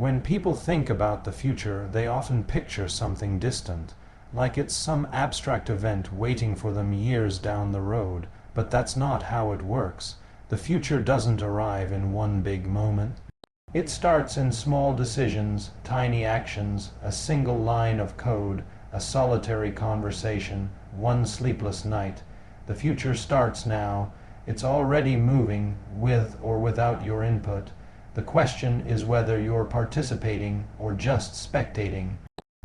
When people think about the future, they often picture something distant, like it's some abstract event waiting for them years down the road. But that's not how it works. The future doesn't arrive in one big moment. It starts in small decisions, tiny actions, a single line of code, a solitary conversation, one sleepless night. The future starts now. It's already moving, with or without your input. The question is whether you're participating or just spectating.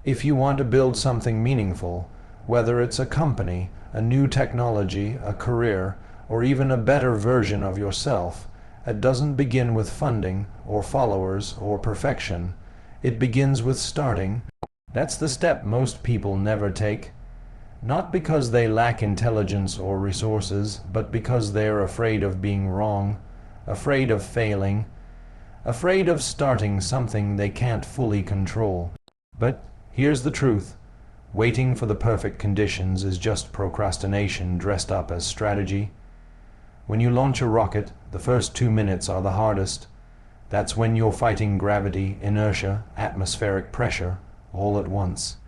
If you want to build something meaningful, whether it's a company, a new technology, a career, or even a better version of yourself, it doesn't begin with funding, or followers, or perfection. It begins with starting. That's the step most people never take. Not because they lack intelligence or resources, but because they're afraid of being wrong, afraid of failing, afraid of starting something they can't fully control. But here's the truth. Waiting for the perfect conditions is just procrastination dressed up as strategy. When you launch a rocket, the first 2 minutes are the hardest. That's when you're fighting gravity, inertia, atmospheric pressure, all at once.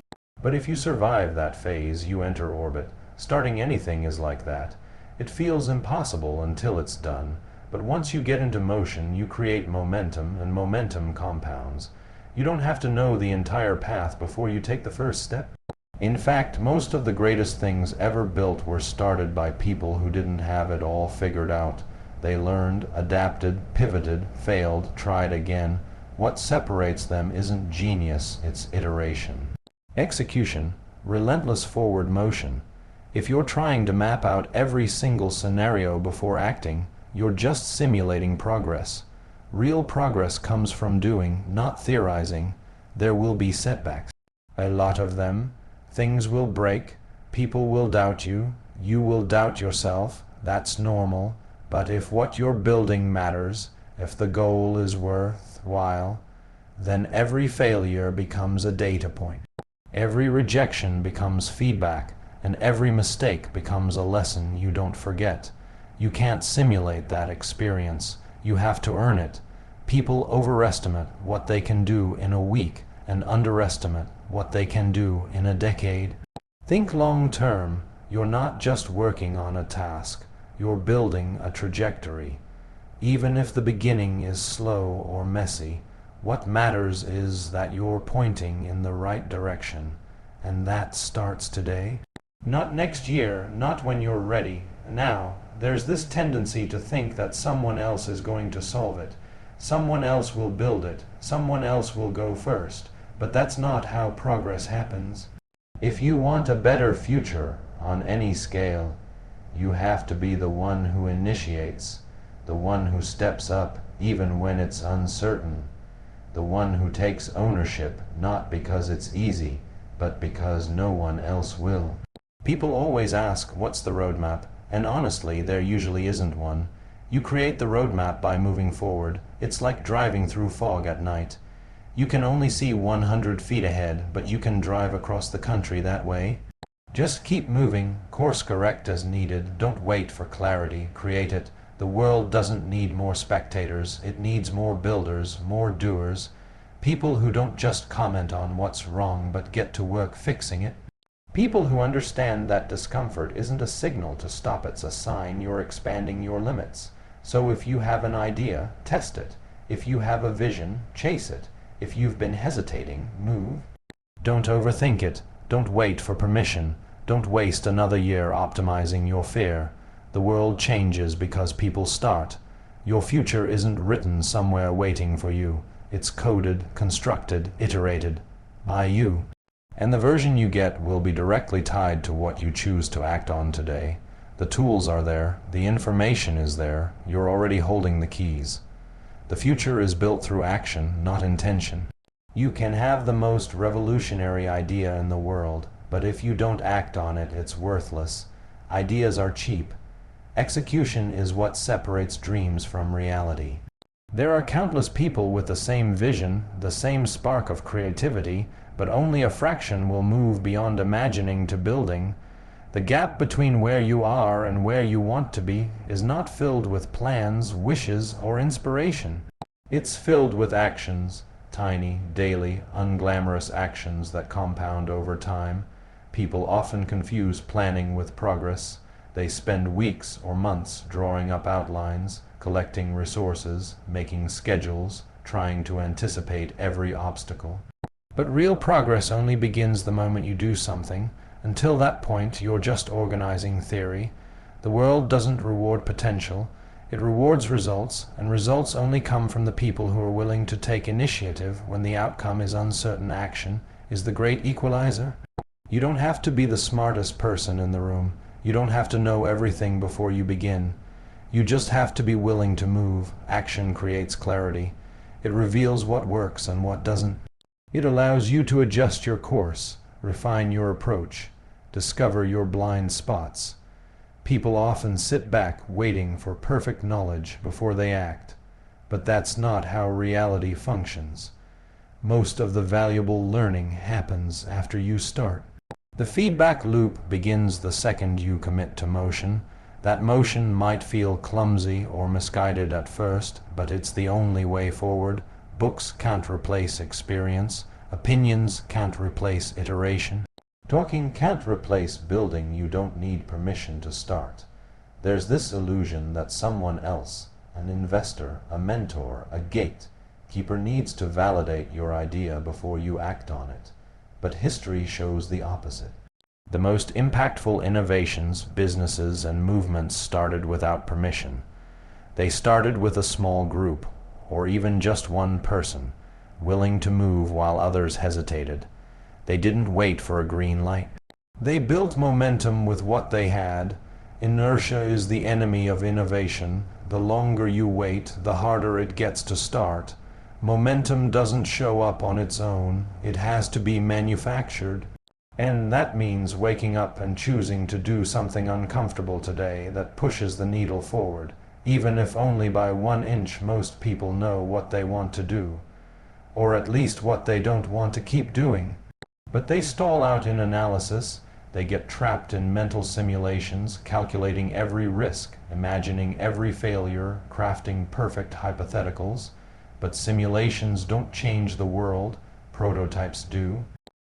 But if you survive that phase, you enter orbit. Starting anything is like that. It feels impossible until it's done. But once you get into motion, you create momentum, and momentum compounds. You don't have to know the entire path before you take the first step. In fact, most of the greatest things ever built were started by people who didn't have it all figured out. They learned, adapted, pivoted, failed, tried again. What separates them isn't genius, it's iteration. Execution, relentless forward motion. If you're trying to map out every single scenario before acting, you're just simulating progress. Real progress comes from doing, not theorizing. There will be setbacks. A lot of them. Things will break. People will doubt you. You will doubt yourself. That's normal. But if what you're building matters, if the goal is worthwhile, then every failure becomes a data point. Every rejection becomes feedback, and every mistake becomes a lesson you don't forget. You can't simulate that experience. You have to earn it. People overestimate what they can do in a week and underestimate what they can do in a decade. Think long term. You're not just working on a task. You're building a trajectory. Even if the beginning is slow or messy, what matters is that you're pointing in the right direction. And that starts today. Not next year, not when you're ready. Now, there's this tendency to think that someone else is going to solve it. Someone else will build it. Someone else will go first. But that's not how progress happens. If you want a better future on any scale, you have to be the one who initiates, the one who steps up even when it's uncertain, the one who takes ownership not because it's easy, but because no one else will. People always ask, what's the roadmap? And honestly, there usually isn't one. You create the roadmap by moving forward. It's like driving through fog at night. You can only see 100 feet ahead, but you can drive across the country that way. Just keep moving, course correct as needed. Don't wait for clarity, create it. The world doesn't need more spectators, it needs more builders, more doers. People who don't just comment on what's wrong, but get to work fixing it. People who understand that discomfort isn't a signal to stop, it's a sign you're expanding your limits. So if you have an idea, test it. If you have a vision, chase it. If you've been hesitating, move. Don't overthink it. Don't wait for permission. Don't waste another year optimizing your fear. The world changes because people start. Your future isn't written somewhere waiting for you. It's coded, constructed, iterated by you. And the version you get will be directly tied to what you choose to act on today. The tools are there. The information is there. You're already holding the keys. The future is built through action, not intention. You can have the most revolutionary idea in the world, but if you don't act on it, it's worthless. Ideas are cheap. Execution is what separates dreams from reality. There are countless people with the same vision, the same spark of creativity, but only a fraction will move beyond imagining to building. The gap between where you are and where you want to be is not filled with plans, wishes, or inspiration. It's filled with actions. tiny, daily, unglamorous actions that compound over time. People often confuse planning with progress. They spend weeks or months drawing up outlines, collecting resources, making schedules, trying to anticipate every obstacle. But real progress only begins the moment you do something. Until that point, you're just organizing theory. The world doesn't reward potential. It rewards results, and results only come from the people who are willing to take initiative when the outcome is uncertain. Action is the great equalizer. You don't have to be the smartest person in the room. You don't have to know everything before you begin. You just have to be willing to move. Action creates clarity. It reveals what works and what doesn't. It allows you to adjust your course, refine your approach, discover your blind spots. People often sit back waiting for perfect knowledge before they act, but that's not how reality functions. Most of the valuable learning happens after you start. The feedback loop begins the second you commit to motion. That motion might feel clumsy or misguided at first, but it's the only way forward. Books can't replace experience. Opinions can't replace iteration. Talking can't replace building. You don't need permission to start. There's this illusion that someone else, an investor, a mentor, a gatekeeper, needs to validate your idea before you act on it. But history shows the opposite. The most impactful innovations, businesses, and movements started without permission. They started with a small group, or even just one person, willing to move while others hesitated. They didn't wait for a green light. They built momentum with what they had. Inertia is the enemy of innovation. The longer you wait, the harder it gets to start. Momentum doesn't show up on its own. It has to be manufactured. And that means waking up and choosing to do something uncomfortable today that pushes the needle forward. Even if only by 1 inch. Most people know what they want to do, or at least what they don't want to keep doing. But they stall out in analysis. They get trapped in mental simulations, calculating every risk, imagining every failure, crafting perfect hypotheticals. But simulations don't change the world. Prototypes do.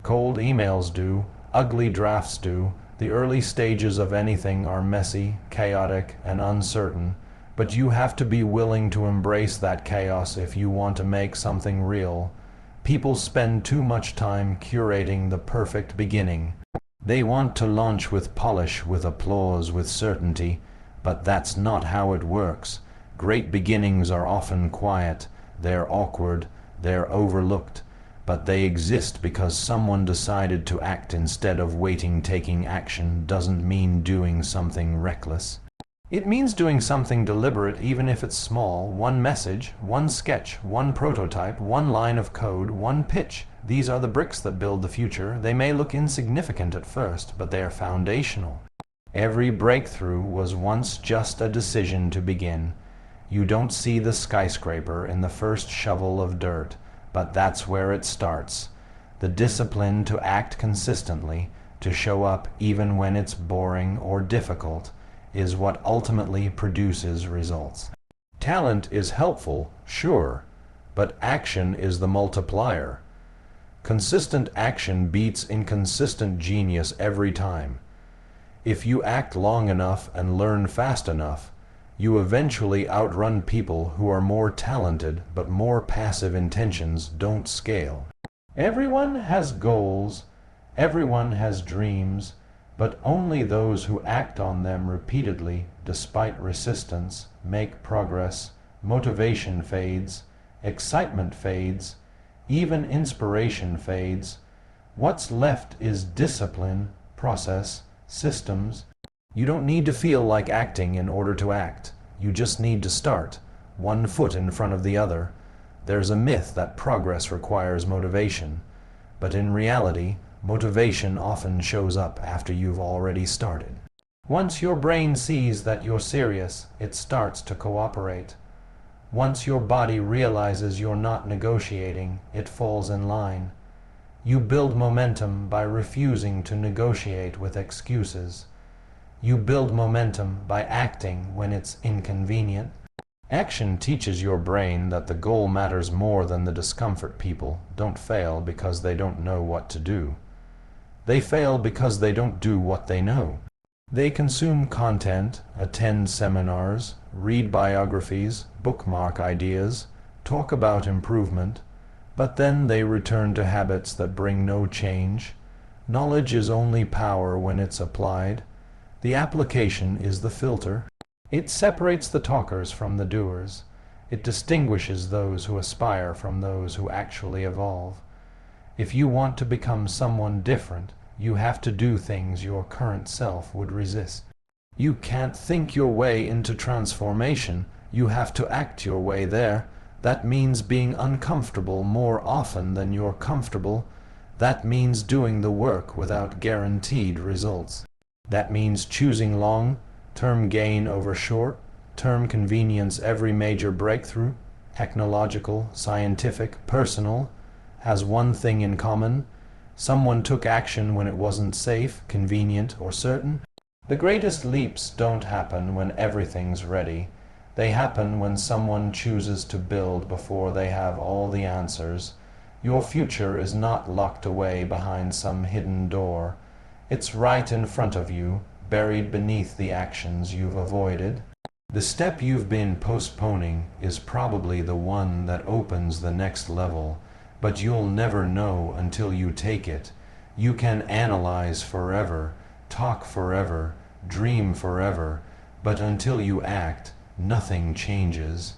Cold emails do. Ugly drafts do. The early stages of anything are messy, chaotic, and uncertain. But you have to be willing to embrace that chaos if you want to make something real. People spend too much time curating the perfect beginning. They want to launch with polish, with applause, with certainty, but that's not how it works. Great beginnings are often quiet. They're awkward. They're overlooked. But they exist because someone decided to act instead of waiting. Taking action doesn't mean doing something reckless. It means doing something deliberate, even if it's small. One message, one sketch, one prototype, one line of code, one pitch. These are the bricks that build the future. They may look insignificant at first, but they are foundational. Every breakthrough was once just a decision to begin. You don't see the skyscraper in the first shovel of dirt, but that's where it starts. The discipline to act consistently, to show up even when it's boring or difficult, is what ultimately produces results. Talent is helpful, sure, but action is the multiplier. Consistent action beats inconsistent genius every time. If you act long enough and learn fast enough, you eventually outrun people who are more talented, but more passive intentions don't scale. Everyone has goals, everyone has dreams, but only those who act on them repeatedly, despite resistance, make progress. Motivation fades, excitement fades, even inspiration fades. What's left is discipline, process, systems. You don't need to feel like acting in order to act. You just need to start, one foot in front of the other. There's a myth that progress requires motivation, but in reality, motivation often shows up after you've already started. Once your brain sees that you're serious, it starts to cooperate. Once your body realizes you're not negotiating, it falls in line. You build momentum by refusing to negotiate with excuses. You build momentum by acting when it's inconvenient. Action teaches your brain that the goal matters more than the discomfort. People don't fail because they don't know what to do. They fail because they don't do what they know. They consume content, attend seminars, read biographies, bookmark ideas, talk about improvement, but then they return to habits that bring no change. Knowledge is only power when it's applied. The application is the filter. It separates the talkers from the doers. It distinguishes those who aspire from those who actually evolve. If you want to become someone different, you have to do things your current self would resist. You can't think your way into transformation. You have to act your way there. That means being uncomfortable more often than you're comfortable. That means doing the work without guaranteed results. That means choosing long-term gain over short-term convenience. Every major breakthrough, technological, scientific, personal, has one thing in common. Someone took action when it wasn't safe, convenient, or certain. The greatest leaps don't happen when everything's ready. They happen when someone chooses to build before they have all the answers. Your future is not locked away behind some hidden door. It's right in front of you, buried beneath the actions you've avoided. The step you've been postponing is probably the one that opens the next level, but you'll never know until you take it. You can analyze forever, talk forever, dream forever, but until you act, nothing changes.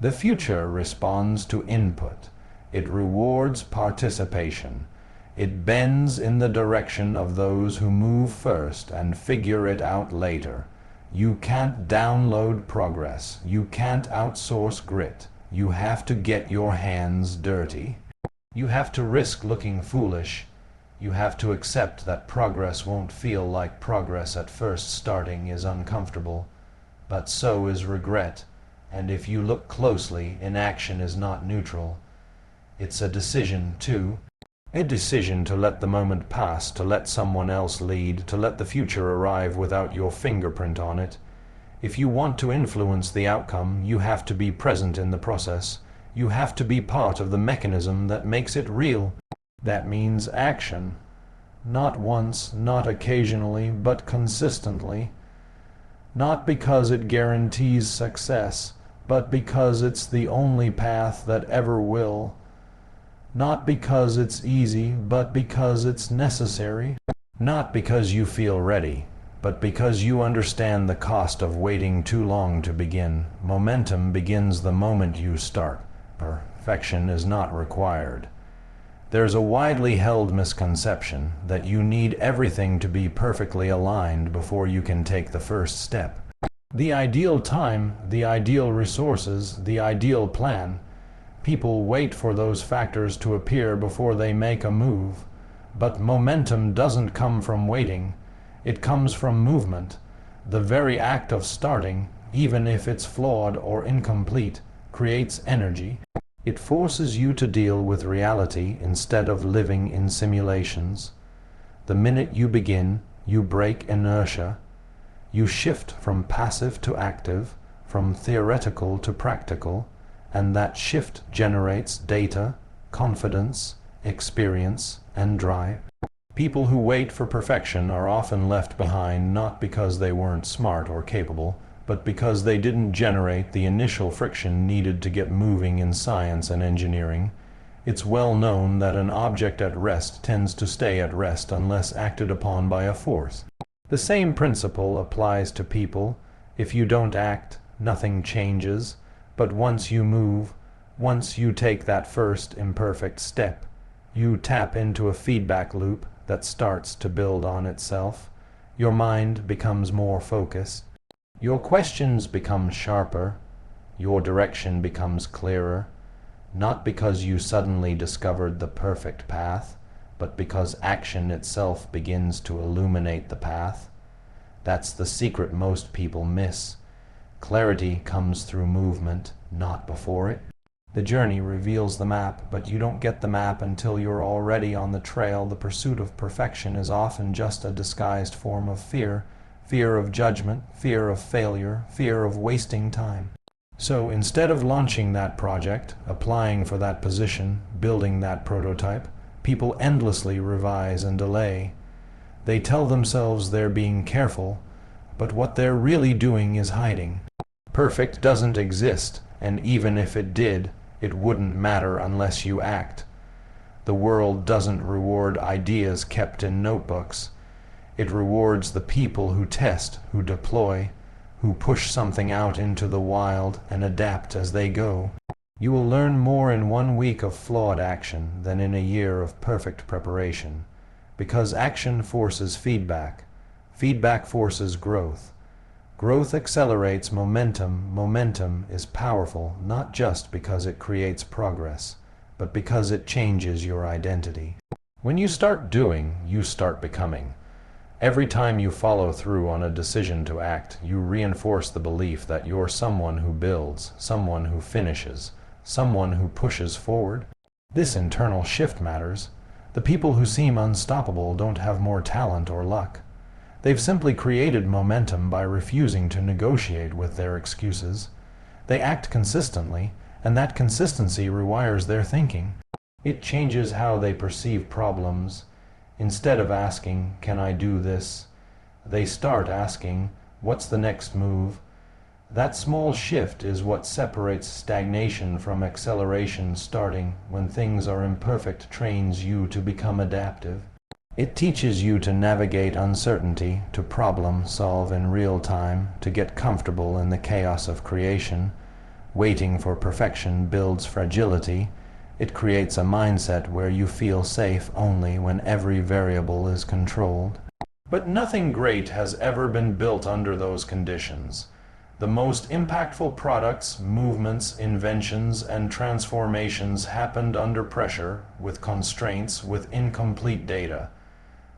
The future responds to input. It rewards participation. It bends in the direction of those who move first and figure it out later. You can't download progress. You can't outsource grit. You have to get your hands dirty. You have to risk looking foolish. You have to accept that progress won't feel like progress at first. Starting is uncomfortable, but so is regret. And if you look closely, inaction is not neutral. It's a decision too. A decision to let the moment pass, to let someone else lead, to let the future arrive without your fingerprint on it. If you want to influence the outcome, you have to be present in the process. You have to be part of the mechanism that makes it real. That means action. Not once, not occasionally, but consistently. Not because it guarantees success, but because it's the only path that ever will. Not because it's easy, but because it's necessary. Not because you feel ready, but because you understand the cost of waiting too long to begin. Momentum begins the moment you start. Perfection is not required. There's a widely held misconception that you need everything to be perfectly aligned before you can take the first step. The ideal time, the ideal resources, the ideal plan. People wait for those factors to appear before they make a move. But momentum doesn't come from waiting. It comes from movement. The very act of starting, even if it's flawed or incomplete, creates energy. It forces you to deal with reality instead of living in simulations. The minute you begin, you break inertia. You shift from passive to active, from theoretical to practical, and that shift generates data, confidence, experience, and drive. People who wait for perfection are often left behind not because they weren't smart or capable, but because they didn't generate the initial friction needed to get moving in science and engineering. It's well known that an object at rest tends to stay at rest unless acted upon by a force. The same principle applies to people. If you don't act, nothing changes. But once you move, once you take that first imperfect step, you tap into a feedback loop that starts to build on itself. Your mind becomes more focused. Your questions become sharper. Your direction becomes clearer. Not because you suddenly discovered the perfect path, but because action itself begins to illuminate the path. That's the secret most people miss. Clarity comes through movement, not before it. The journey reveals the map, but you don't get the map until you're already on the trail. The pursuit of perfection is often just a disguised form of fear. Fear of judgment, fear of failure, fear of wasting time. So instead of launching that project, applying for that position, building that prototype, people endlessly revise and delay. They tell themselves they're being careful, but what they're really doing is hiding. Perfect doesn't exist, and even if it did, it wouldn't matter unless you act. The world doesn't reward ideas kept in notebooks. It rewards the people who test, who deploy, who push something out into the wild and adapt as they go. You will learn more in 1 week of flawed action than in a year of perfect preparation, because action forces feedback. Feedback forces growth. Growth accelerates momentum. Momentum is powerful not just because it creates progress, but because it changes your identity. When you start doing, you start becoming. Every time you follow through on a decision to act, you reinforce the belief that you're someone who builds, someone who finishes, someone who pushes forward. This internal shift matters. The people who seem unstoppable don't have more talent or luck. They've simply created momentum by refusing to negotiate with their excuses. They act consistently, and that consistency rewires their thinking. It changes how they perceive problems. Instead of asking, "Can I do this?" they start asking, "What's the next move?" That small shift is what separates stagnation from acceleration. Starting when things are imperfect trains you to become adaptive. It teaches you to navigate uncertainty, to problem solve in real time, to get comfortable in the chaos of creation. Waiting for perfection builds fragility. It creates a mindset where you feel safe only when every variable is controlled. But nothing great has ever been built under those conditions. The most impactful products, movements, inventions, and transformations happened under pressure, with constraints, with incomplete data.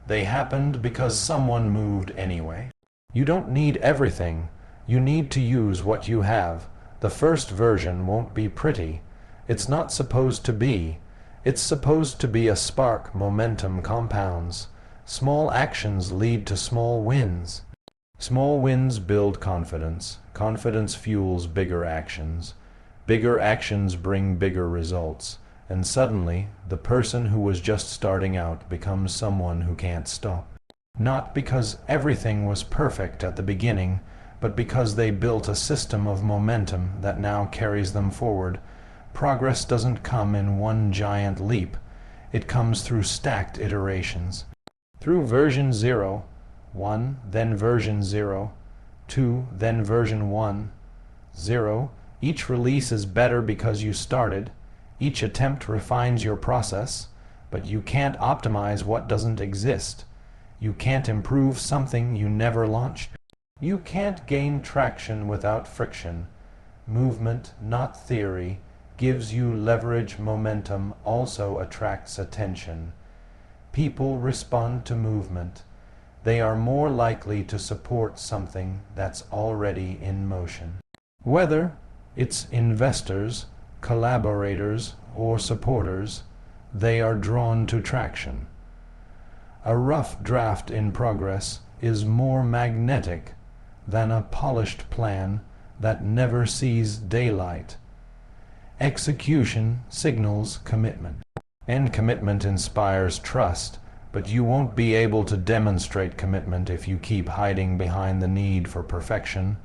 They happened because someone moved anyway. You don't need everything. You need to use what you have. The first version won't be pretty. It's not supposed to be. It's supposed to be a spark. Momentum compounds. Small actions lead to small wins. Small wins build confidence. Confidence fuels bigger actions. Bigger actions bring bigger results. And suddenly, the person who was just starting out becomes someone who can't stop. Not because everything was perfect at the beginning, but because they built a system of momentum that now carries them forward. Progress doesn't come in one giant leap. It comes through stacked iterations. Through version 0, 1, then version 0, 2, then version 1, 0. Each release is better because you started. Each attempt refines your process, but you can't optimize what doesn't exist. You can't improve something you never launched. You can't gain traction without friction. Movement, not theory, gives you leverage. Momentum also attracts attention. People respond to movement. They are more likely to support something that's already in motion. Whether it's investors, collaborators, or supporters, they are drawn to traction. A rough draft in progress is more magnetic than a polished plan that never sees daylight. Execution signals commitment, and commitment inspires trust, but you won't be able to demonstrate commitment if you keep hiding behind the need for perfection.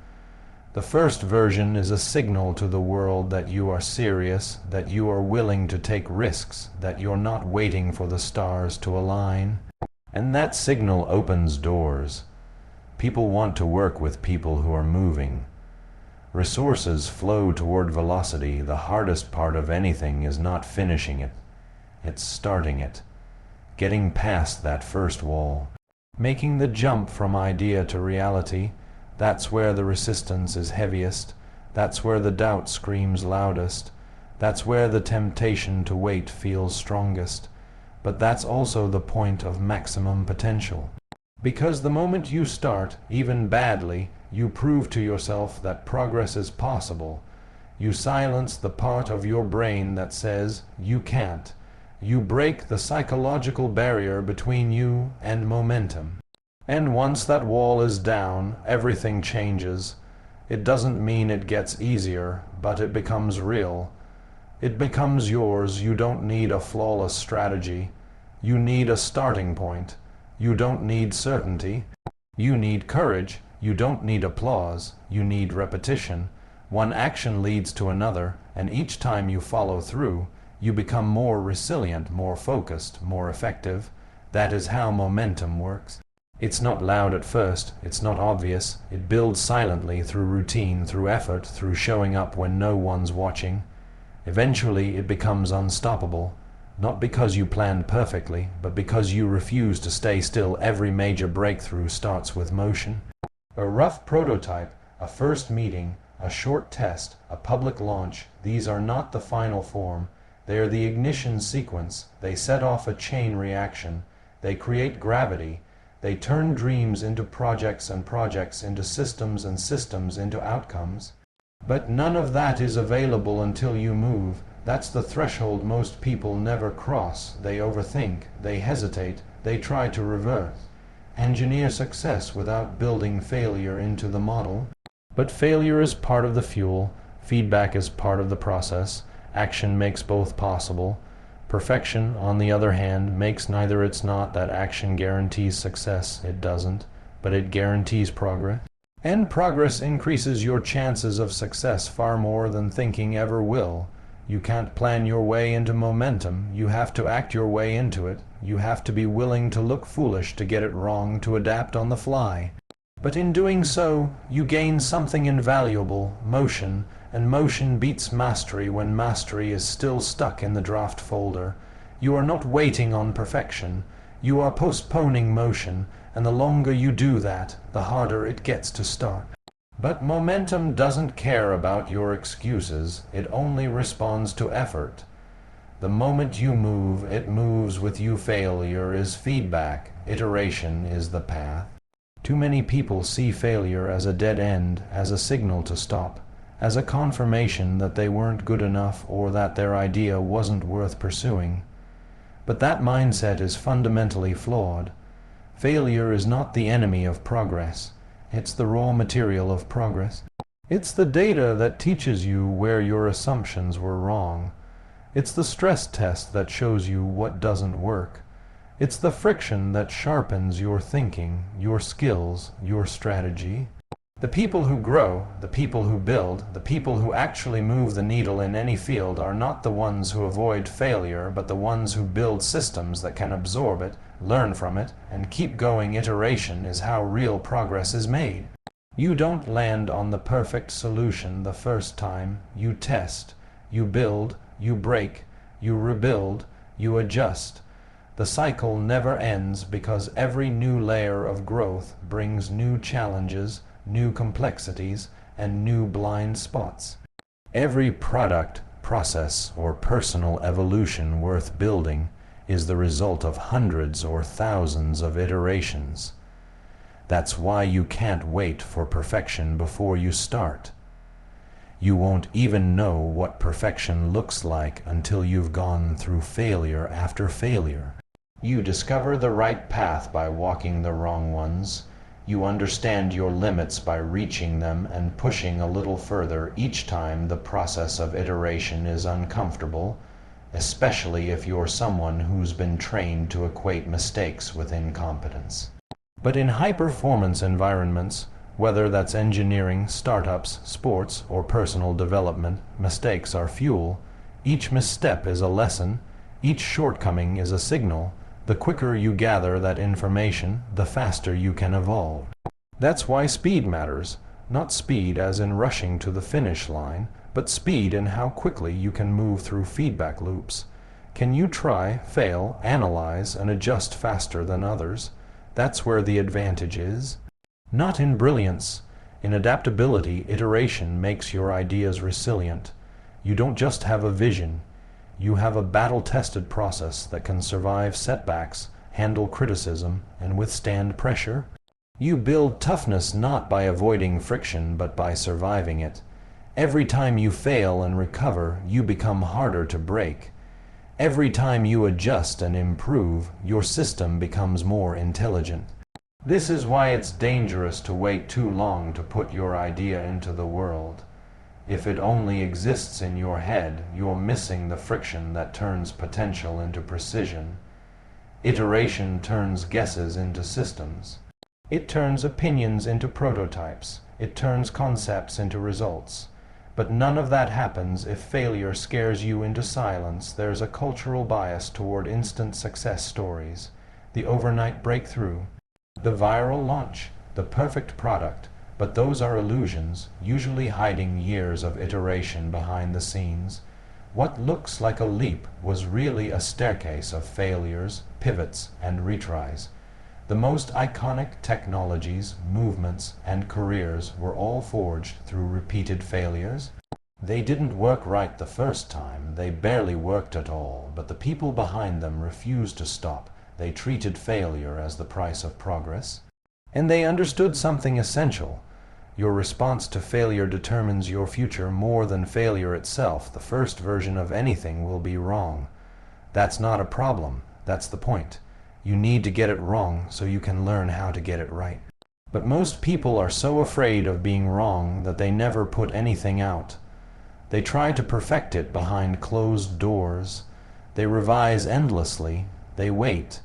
The first version is a signal to the world that you are serious, that you are willing to take risks, that you're not waiting for the stars to align. And that signal opens doors. People want to work with people who are moving. Resources flow toward velocity. The hardest part of anything is not finishing it. It's starting it. Getting past that first wall. Making the jump from idea to reality. That's where the resistance is heaviest. That's where the doubt screams loudest. That's where the temptation to wait feels strongest. But that's also the point of maximum potential. Because the moment you start, even badly, you prove to yourself that progress is possible. You silence the part of your brain that says you can't. You break the psychological barrier between you and momentum. And once that wall is down, everything changes. It doesn't mean it gets easier, but it becomes real. It becomes yours. You don't need a flawless strategy. You need a starting point. You don't need certainty. You need courage. You don't need applause. You need repetition. One action leads to another, and each time you follow through, you become more resilient, more focused, more effective. That is how momentum works. It's not loud at first. It's not obvious. It builds silently through routine, through effort, through showing up when no one's watching. Eventually, it becomes unstoppable. Not because you planned perfectly, but because you refuse to stay still. Every major breakthrough starts with motion. A rough prototype, a first meeting, a short test, a public launch, these are not the final form. They are the ignition sequence. They set off a chain reaction. They create gravity. They turn dreams into projects and projects into systems and systems into outcomes. But none of that is available until you move. That's the threshold most people never cross. They overthink, they hesitate, they try to reverse. Engineer success without building failure into the model. But failure is part of the fuel. Feedback is part of the process. Action makes both possible. Perfection, on the other hand, makes neither. It's not that action guarantees success. It doesn't. But it guarantees progress. And progress increases your chances of success far more than thinking ever will. You can't plan your way into momentum. You have to act your way into it. You have to be willing to look foolish, to get it wrong, to adapt on the fly. But in doing so, you gain something invaluable, motion, and motion beats mastery when mastery is still stuck in the draft folder. You are not waiting on perfection. You are postponing motion, and the longer you do that, the harder it gets to start. But momentum doesn't care about your excuses. It only responds to effort. The moment you move, it moves with you. Failure is feedback. Iteration is the path. Too many people see failure as a dead end, as a signal to stop, as a confirmation that they weren't good enough or that their idea wasn't worth pursuing. But that mindset is fundamentally flawed. Failure is not the enemy of progress. It's the raw material of progress. It's the data that teaches you where your assumptions were wrong. It's the stress test that shows you what doesn't work. It's the friction that sharpens your thinking, your skills, your strategy. The people who grow, the people who build, the people who actually move the needle in any field are not the ones who avoid failure, but the ones who build systems that can absorb it, learn from it, and keep going. Iteration is how real progress is made. You don't land on the perfect solution the first time. You test, you build, you break, you rebuild, you adjust. The cycle never ends because every new layer of growth brings new challenges, new complexities, and new blind spots. Every product, process, or personal evolution worth building is the result of hundreds or thousands of iterations. That's why you can't wait for perfection before you start. You won't even know what perfection looks like until you've gone through failure after failure. You discover the right path by walking the wrong ones. You understand your limits by reaching them and pushing a little further each time. The process of iteration is uncomfortable, especially if you're someone who's been trained to equate mistakes with incompetence. But in high-performance environments, whether that's engineering, startups, sports, or personal development, mistakes are fuel. Each misstep is a lesson. Each shortcoming is a signal. The quicker you gather that information, the faster you can evolve. That's why speed matters. Not speed as in rushing to the finish line, but speed in how quickly you can move through feedback loops. Can you try, fail, analyze, and adjust faster than others? That's where the advantage is. Not in brilliance. In adaptability, iteration makes your ideas resilient. You don't just have a vision. You have a battle-tested process that can survive setbacks, handle criticism, and withstand pressure. You build toughness not by avoiding friction, but by surviving it. Every time you fail and recover, you become harder to break. Every time you adjust and improve, your system becomes more intelligent. This is why it's dangerous to wait too long to put your idea into the world. If it only exists in your head, you're missing the friction that turns potential into precision. Iteration turns guesses into systems. It turns opinions into prototypes. It turns concepts into results. But none of that happens if failure scares you into silence. There's a cultural bias toward instant success stories, the overnight breakthrough, the viral launch, the perfect product. But those are illusions, usually hiding years of iteration behind the scenes. What looks like a leap was really a staircase of failures, pivots, and retries. The most iconic technologies, movements, and careers were all forged through repeated failures. They didn't work right the first time, they barely worked at all, but the people behind them refused to stop. They treated failure as the price of progress. And they understood something essential. Your response to failure determines your future more than failure itself. The first version of anything will be wrong. That's not a problem, that's the point. You need to get it wrong so you can learn how to get it right. But most people are so afraid of being wrong that they never put anything out. They try to perfect it behind closed doors. They revise endlessly. They wait.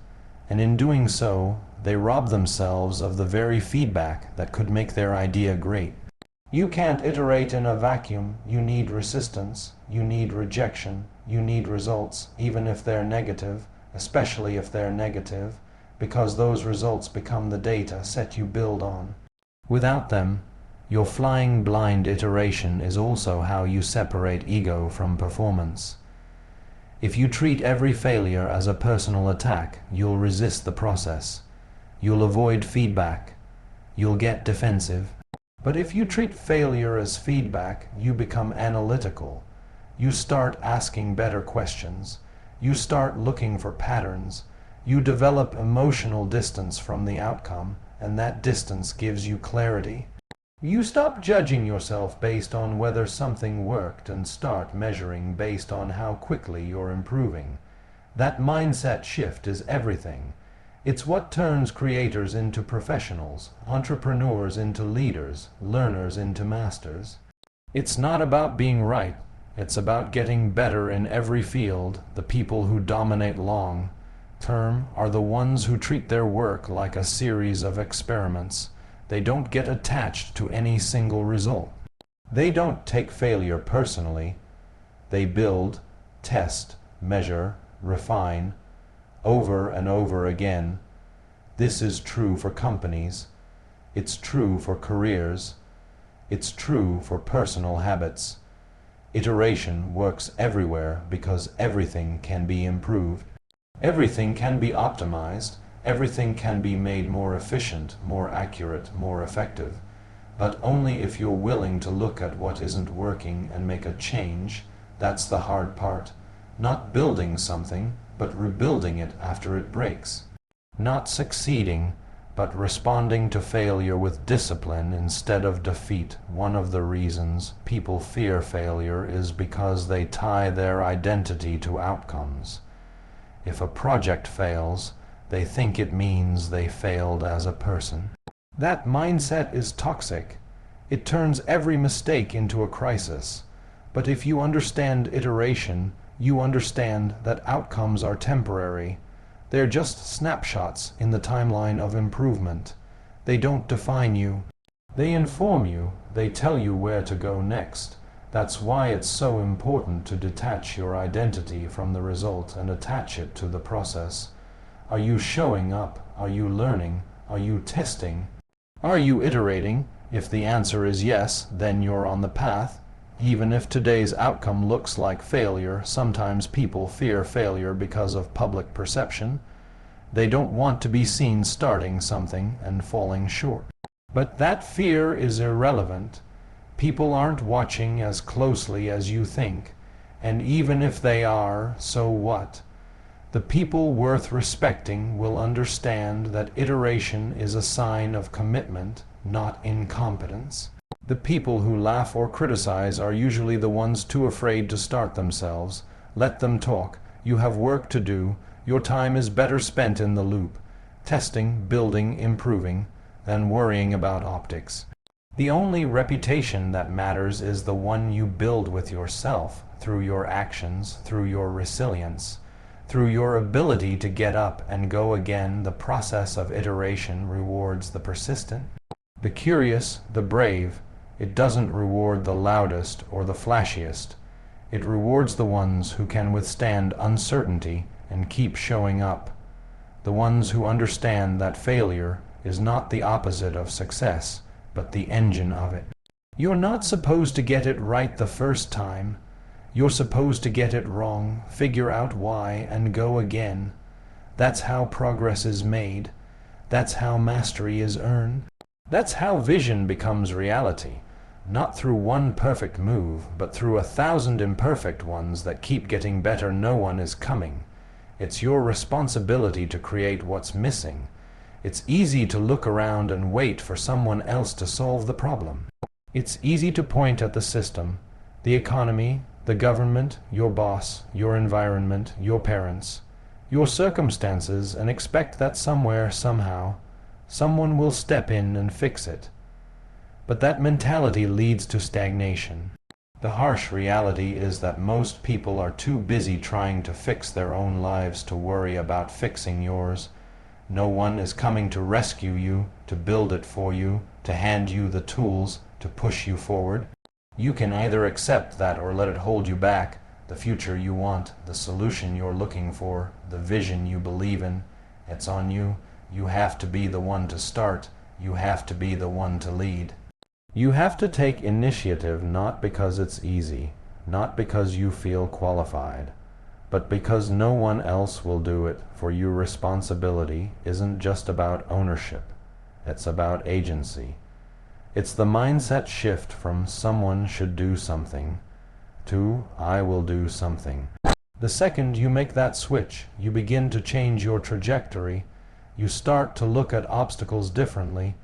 And in doing so, they rob themselves of the very feedback that could make their idea great. You can't iterate in a vacuum. You need resistance. You need rejection. You need results, even if they're negative, especially if they're negative, because those results become the data set you build on. Without them, your flying blind iteration is also how you separate ego from performance. If you treat every failure as a personal attack, you'll resist the process. You'll avoid feedback. You'll get defensive. But if you treat failure as feedback, you become analytical. You start asking better questions. You start looking for patterns. You develop emotional distance from the outcome, and that distance gives you clarity. You stop judging yourself based on whether something worked and start measuring based on how quickly you're improving. That mindset shift is everything. It's what turns creators into professionals, entrepreneurs into leaders, learners into masters. It's not about being right. It's about getting better in every field. The people who dominate long-term are the ones who treat their work like a series of experiments. They don't get attached to any single result. They don't take failure personally. They build, test, measure, refine, over and over again. This is true for companies. It's true for careers. It's true for personal habits. Iteration works everywhere because everything can be improved. Everything can be optimized. Everything can be made more efficient, more accurate, more effective. But only if you're willing to look at what isn't working and make a change. That's the hard part. Not building something, but rebuilding it after it breaks. Not succeeding, but responding to failure with discipline instead of defeat. One of the reasons people fear failure is because they tie their identity to outcomes. If a project fails, they think it means they failed as a person. That mindset is toxic. It turns every mistake into a crisis. But if you understand iteration, you understand that outcomes are temporary. They're just snapshots in the timeline of improvement. They don't define you. They inform you. They tell you where to go next. That's why it's so important to detach your identity from the result and attach it to the process. Are you showing up? Are you learning? Are you testing? Are you iterating? If the answer is yes, then you're on the path. Even if today's outcome looks like failure, sometimes people fear failure because of public perception. They don't want to be seen starting something and falling short. But that fear is irrelevant. People aren't watching as closely as you think. And even if they are, so what? The people worth respecting will understand that iteration is a sign of commitment, not incompetence. The people who laugh or criticize are usually the ones too afraid to start themselves. Let them talk. You have work to do. Your time is better spent in the loop. testing, building, improving, than worrying about optics. The only reputation that matters is the one you build with yourself, through your actions, through your resilience, through your ability to get up and go again. The process of iteration rewards the persistent, the curious, the brave. It doesn't reward the loudest or the flashiest. It rewards the ones who can withstand uncertainty and keep showing up. The ones who understand that failure is not the opposite of success, but the engine of it. You're not supposed to get it right the first time. You're supposed to get it wrong, figure out why, and go again. That's how progress is made. That's how mastery is earned. That's how vision becomes reality. Not through one perfect move, but through 1,000 imperfect ones that keep getting better. No one is coming. It's your responsibility to create what's missing. It's easy to look around and wait for someone else to solve the problem. It's easy to point at the system, the economy, the government, your boss, your environment, your parents, your circumstances, and expect that somewhere, somehow, someone will step in and fix it. But that mentality leads to stagnation. The harsh reality is that most people are too busy trying to fix their own lives to worry about fixing yours. No one is coming to rescue you, to build it for you, to hand you the tools, to push you forward. You can either accept that or let it hold you back. The future you want, the solution you're looking for, the vision you believe in, it's on you. You have to be the one to start. You have to be the one to lead. You have to take initiative, not because it's easy, not because you feel qualified, but because no one else will do it for you. Responsibility isn't just about ownership. It's about agency. It's the mindset shift from someone should do something to I will do something. The second you make that switch, you begin to change your trajectory. You start to look at obstacles differently.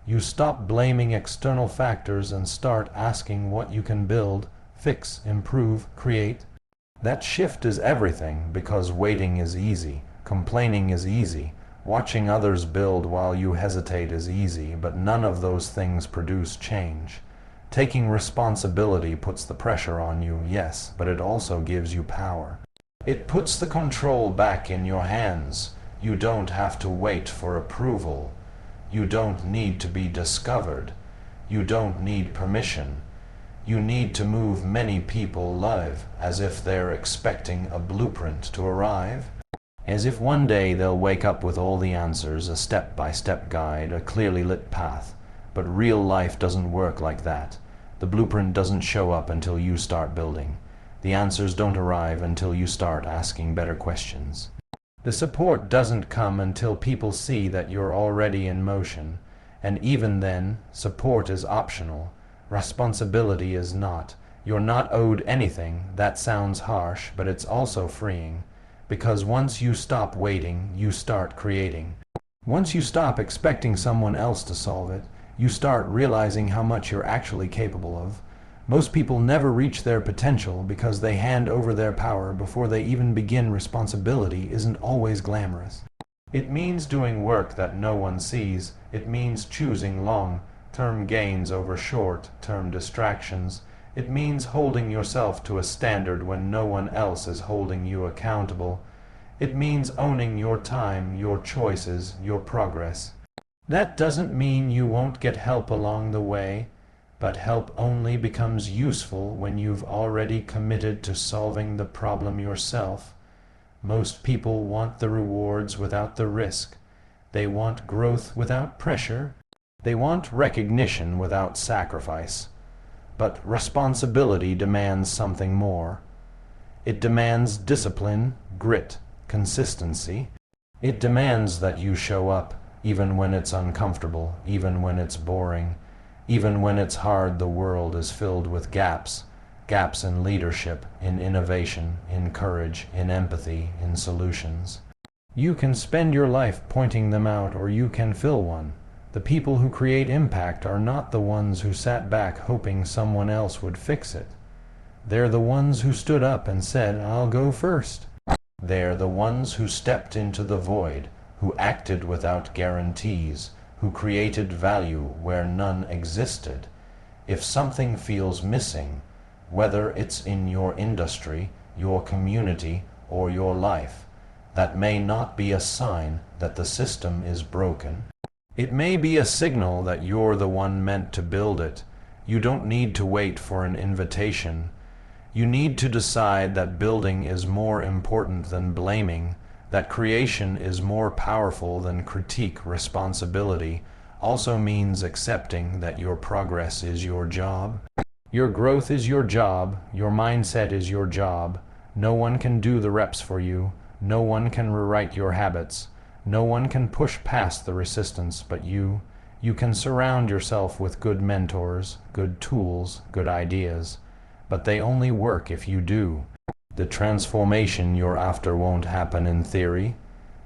You stop blaming external factors and start asking what you can build, fix, improve, create. That shift is everything, because waiting is easy, complaining is easy, watching others build while you hesitate is easy, but none of those things produce change. Taking responsibility puts the pressure on you, yes, but it also gives you power. It puts the control back in your hands. You don't have to wait for approval. You don't need to be discovered. You don't need permission. You need to move many people live as if they're expecting a blueprint to arrive. As if one day they'll wake up with all the answers, a step-by-step guide, a clearly lit path. But real life doesn't work like that. The blueprint doesn't show up until you start building. The answers don't arrive until you start asking better questions. The support doesn't come until people see that you're already in motion. And even then, support is optional. Responsibility is not. You're not owed anything. That sounds harsh, but it's also freeing. Because once you stop waiting, you start creating. Once you stop expecting someone else to solve it, you start realizing how much you're actually capable of. Most people never reach their potential because they hand over their power before they even begin. Responsibility isn't always glamorous. It means doing work that no one sees. It means choosing long-term gains over short-term distractions. It means holding yourself to a standard when no one else is holding you accountable. It means owning your time, your choices, your progress. That doesn't mean you won't get help along the way, but help only becomes useful when you've already committed to solving the problem yourself. Most people want the rewards without the risk. They want growth without pressure. They want recognition without sacrifice. But responsibility demands something more. It demands discipline, grit, consistency. It demands that you show up, even when it's uncomfortable, even when it's boring, even when it's hard. The world is filled with gaps. Gaps in leadership, in innovation, in courage, in empathy, in solutions. You can spend your life pointing them out, or you can fill one. The people who create impact are not the ones who sat back hoping someone else would fix it. They're the ones who stood up and said, "I'll go first." They're the ones who stepped into the void, who acted without guarantees, who created value where none existed. If something feels missing, whether it's in your industry, your community, or your life, that may not be a sign that the system is broken. It may be a signal that you're the one meant to build it. You don't need to wait for an invitation. You need to decide that building is more important than blaming, that creation is more powerful than critique. Responsibility also means accepting that your progress is your job. Your growth is your job. Your mindset is your job. No one can do the reps for you. No one can rewrite your habits. No one can push past the resistance but you. You can surround yourself with good mentors, good tools, good ideas. But they only work if you do. The transformation you're after won't happen in theory.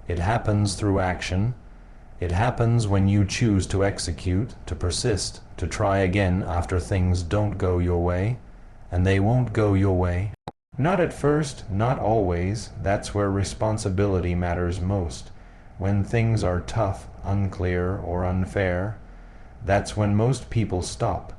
It happens through action. It happens when you choose to execute, to persist, to try again after things don't go your way. And they won't go your way. Not at first, not always. That's where responsibility matters most. When things are tough, unclear, or unfair, that's when most people stop.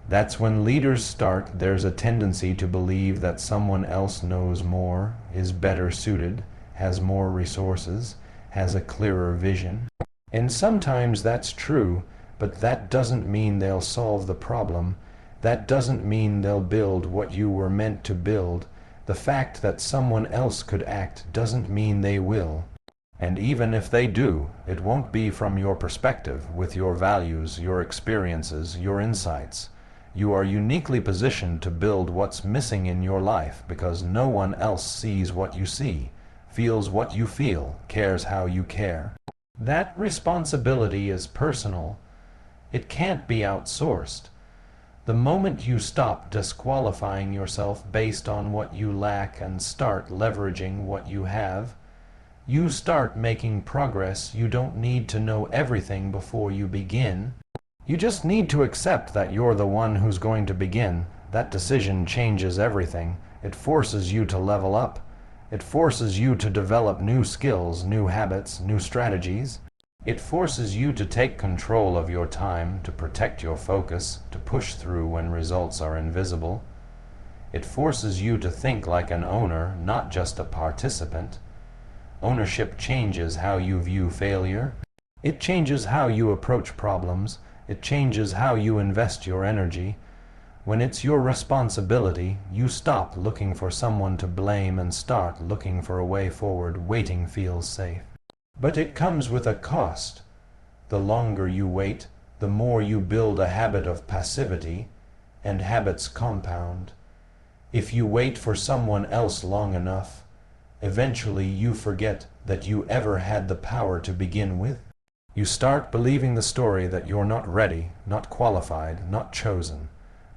That's when leaders start. There's a tendency to believe that someone else knows more, is better suited, has more resources, has a clearer vision. And sometimes that's true, but that doesn't mean they'll solve the problem. That doesn't mean they'll build what you were meant to build. The fact that someone else could act doesn't mean they will. And even if they do, it won't be from your perspective, with your values, your experiences, your insights. You are uniquely positioned to build what's missing in your life because no one else sees what you see, feels what you feel, cares how you care. That responsibility is personal. It can't be outsourced. The moment you stop disqualifying yourself based on what you lack and start leveraging what you have, you start making progress. You don't need to know everything before you begin. You just need to accept that you're the one who's going to begin. That decision changes everything. It forces you to level up. It forces you to develop new skills, new habits, new strategies. It forces you to take control of your time, to protect your focus, to push through when results are invisible. It forces you to think like an owner, not just a participant. Ownership changes how you view failure. It changes how you approach problems. It changes how you invest your energy. When it's your responsibility, you stop looking for someone to blame and start looking for a way forward. Waiting feels safe. But it comes with a cost. The longer you wait, the more you build a habit of passivity, and habits compound. If you wait for someone else long enough, eventually you forget that you ever had the power to begin with. You start believing the story that you're not ready, not qualified, not chosen.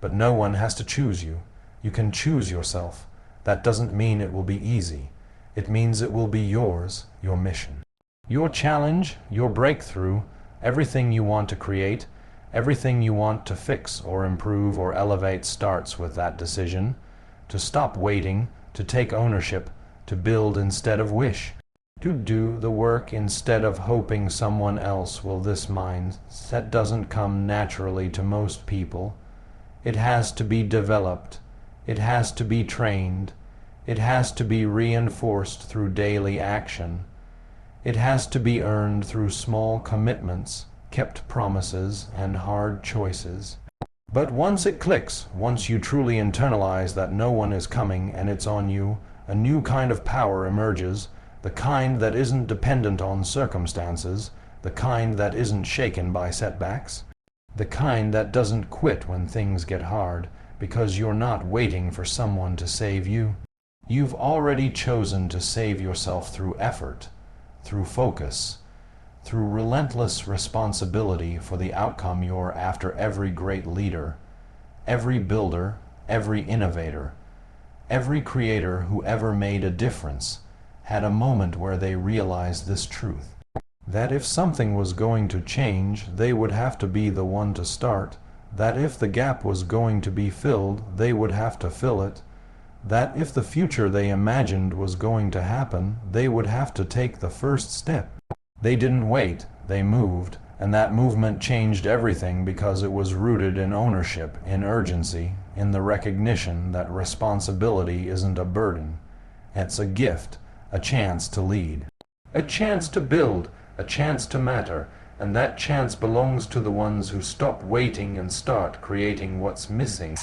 But no one has to choose you. You can choose yourself. That doesn't mean it will be easy. It means it will be yours, your mission. Your challenge, your breakthrough, everything you want to create, everything you want to fix or improve or elevate starts with that decision. To stop waiting, to take ownership, to build instead of wish, to do the work instead of hoping someone else will. This mindset doesn't come naturally to most people. It has to be developed. It has to be trained. It has to be reinforced through daily action. It has to be earned through small commitments, kept promises, and hard choices. But once it clicks, once you truly internalize that no one is coming and it's on you, a new kind of power emerges, the kind that isn't dependent on circumstances, the kind that isn't shaken by setbacks, the kind that doesn't quit when things get hard, because you're not waiting for someone to save you. You've already chosen to save yourself through effort, through focus, through relentless responsibility for the outcome you're after. Every great leader, every builder, every innovator, every creator who ever made a difference had a moment where they realized this truth, that if something was going to change, they would have to be the one to start, that if the gap was going to be filled, they would have to fill it, that if the future they imagined was going to happen, they would have to take the first step. They didn't wait, they moved, and that movement changed everything because it was rooted in ownership, in urgency, in the recognition that responsibility isn't a burden. It's a gift, a chance to lead, a chance to build, a chance to matter, and that chance belongs to the ones who stop waiting and start creating what's missing.